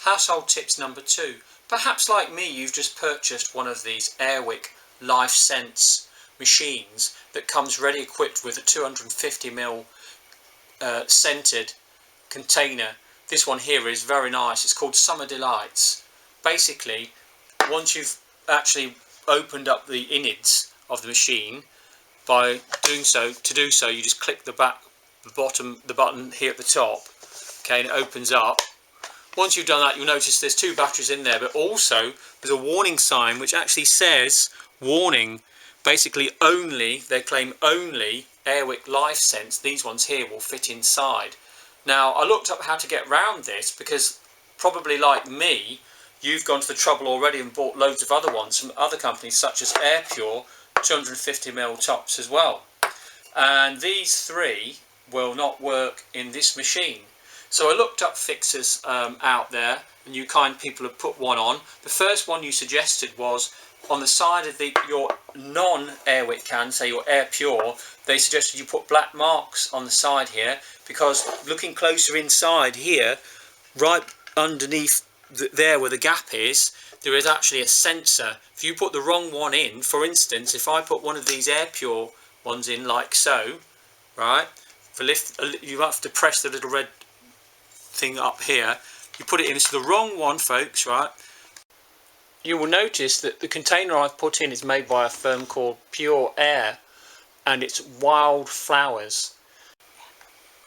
Household tips number 2. Perhaps like me you've just purchased one of these Airwick LifeSense machines that comes ready equipped with a 250ml scented container. This one here is very nice. It's called Summer Delights. Basically, once you've actually opened up the innards of the machine, by doing so, you just click the button here at the top, okay, and it opens up. Once you've done that, you'll notice there's 2 batteries in there, but also there's a warning sign which actually says warning. Basically, they claim only Airwick LifeSense, these ones here, will fit inside. Now, I looked up how to get around this, because probably like me, you've gone to the trouble already and bought loads of other ones from other companies such as AirPure 250ml tops as well. And these 3 will not work in this machine. So I looked up fixes out there, and you kind people have put one on. The first one you suggested was on the side of your non-Airwick can, say your AirPure, they suggested you put black marks on the side here, because looking closer inside here, right underneath there where the gap is, there is actually a sensor. If you put the wrong one in, for instance, if I put one of these AirPure ones in like so, right, you have to press the little red thing up here, you put it in, it's the wrong one, folks, right? You will notice that the container I've put in is made by a firm called Pure Air, and it's wild flowers.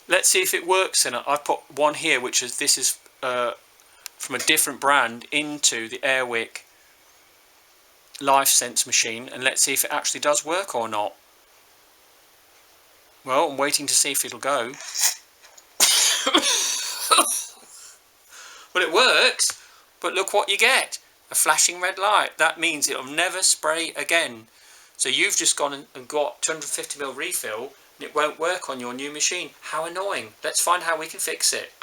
Let's see if it works. And I've put one here, which is from a different brand into the Airwick LifeSense machine, and let's see if it actually does work or not. Well, I'm waiting to see if it'll go. Well, it works, but look what you get. A flashing red light. That means it'll never spray again. So you've just gone and got 250ml refill, and it won't work on your new machine. How annoying. Let's find how we can fix it.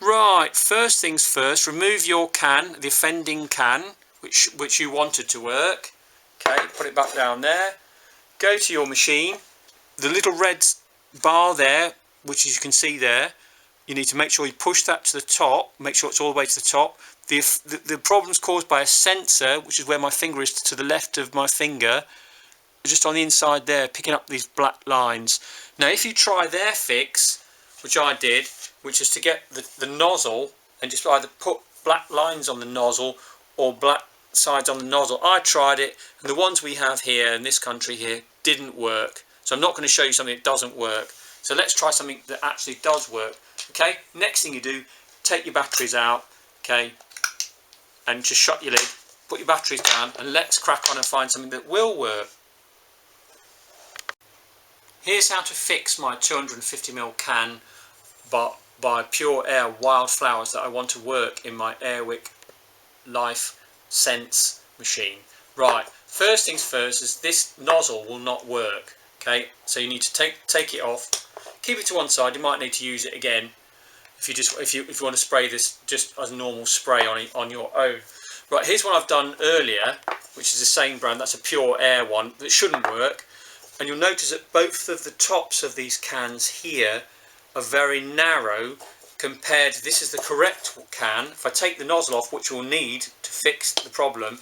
Right, first things first, remove your can, the offending can, which you wanted to work. Okay, put it back down there. Go to your machine. The little red bar there, which as you can see there, you need to make sure you push that to the top, make sure it's all the way to the top. The problem's caused by a sensor, which is where my finger is to the left of my finger, just on the inside there, picking up these black lines. Now if you try their fix, which I did, which is to get the nozzle and just either put black lines on the nozzle or black sides on the nozzle. I tried it, and the ones we have here in this country here didn't work. So I'm not going to show you something that doesn't work. So let's try something that actually does work. Okay, next thing you do, take your batteries out, okay, and just shut your lid, put your batteries down, and let's crack on and find something that will work. Here's how to fix my 250ml can by Pure Air Wildflowers that I want to work in my Airwick LifeSense machine. Right, first things first is this nozzle will not work. Okay, so you need to take it off, keep it to one side. You might need to use it again if you want to spray this just as a normal spray on your own. Right, here's one I've done earlier, which is the same brand. That's a Pure Air one that shouldn't work, and you'll notice that both of the tops of these cans here are very narrow compared to, this is the correct can. If I take the nozzle off, which we'll need to fix the problem,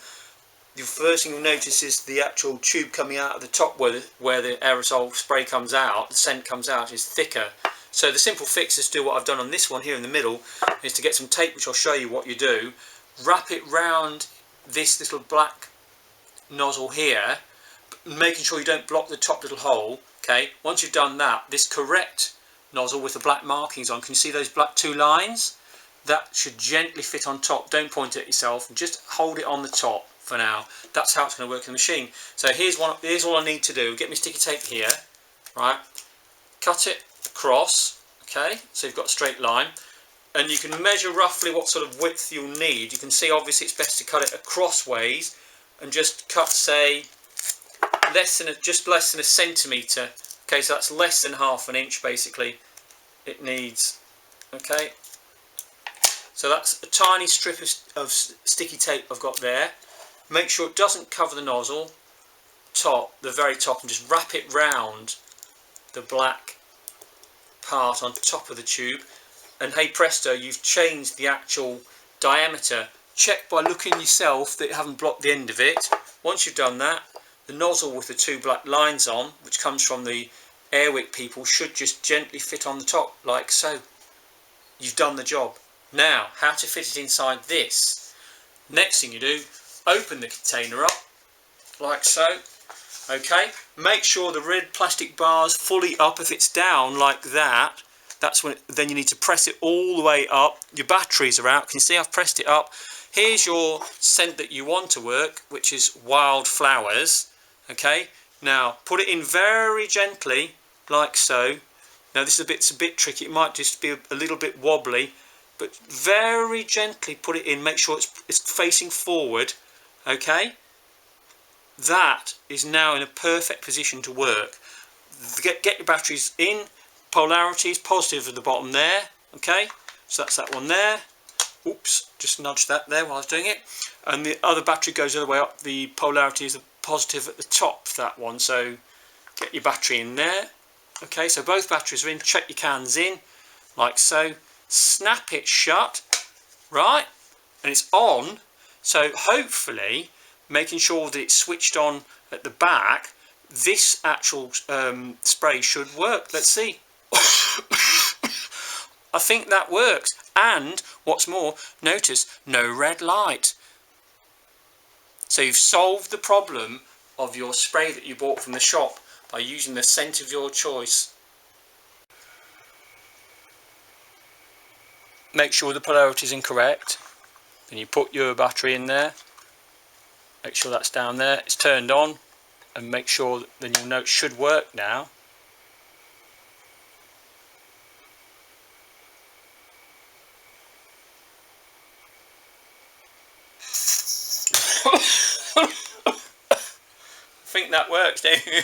the first thing you'll notice is the actual tube coming out of the top where the aerosol spray comes out, the scent comes out, is thicker. So the simple fix is to do what I've done on this one here in the middle, is to get some tape, which I'll show you what you do, wrap it round this little black nozzle here, making sure you don't block the top little hole. Okay, once you've done that, this correct nozzle with the black markings on, can you see those black 2 lines? That should gently fit on top. Don't point at yourself, just hold it on the top for now. That's how it's going to work in the machine. So here's all I need to do. Get my sticky tape here, right, cut it across, okay, so you've got a straight line, and you can measure roughly what sort of width you'll need. You can see obviously it's best to cut it across ways, and just cut, say, just less than a centimetre. Okay, so that's less than ½ an inch basically it needs. Okay, so that's a tiny strip of sticky tape I've got there. Make sure it doesn't cover the nozzle top, the very top, and just wrap it round the black part on top of the tube, and hey presto, you've changed the actual diameter. Check by looking yourself that you haven't blocked the end of it. Once you've done that, the nozzle with the 2 black lines on, which comes from the Airwick people, should just gently fit on the top like so. You've done the job. Now, how to fit it inside this. Next thing you do, open the container up like so. Okay, make sure the red plastic bar's fully up. If it's down like that, that's when then you need to press it all the way up. Your batteries are out. Can you see I've pressed it up? Here's your scent that you want to work, which is wildflowers. Okay, now put it in very gently like so. Now this is a bit tricky. It might just be a little bit wobbly, but very gently put it in. Make sure it's facing forward. Okay, that is now in a perfect position to work. Get your batteries in. Polarities, positive at the bottom there. Okay, so that's that one there. Oops, just nudged that there while I was doing it. And the other battery goes all the way up. The polarity is positive at the top, that one. So get your battery in there. Okay, so both batteries are in. Check your cans in like so. Snap it shut, right, and it's on. So hopefully, making sure that it's switched on at the back, this actual spray should work. Let's see. I think that works. And what's more, notice no red light. So you've solved the problem of your spray that you bought from the shop by using the scent of your choice. Make sure the polarity is incorrect. Then you put your battery in there. Make sure that's down there. It's turned on, and make sure that then you'll know it should work now. I think that works, don't you?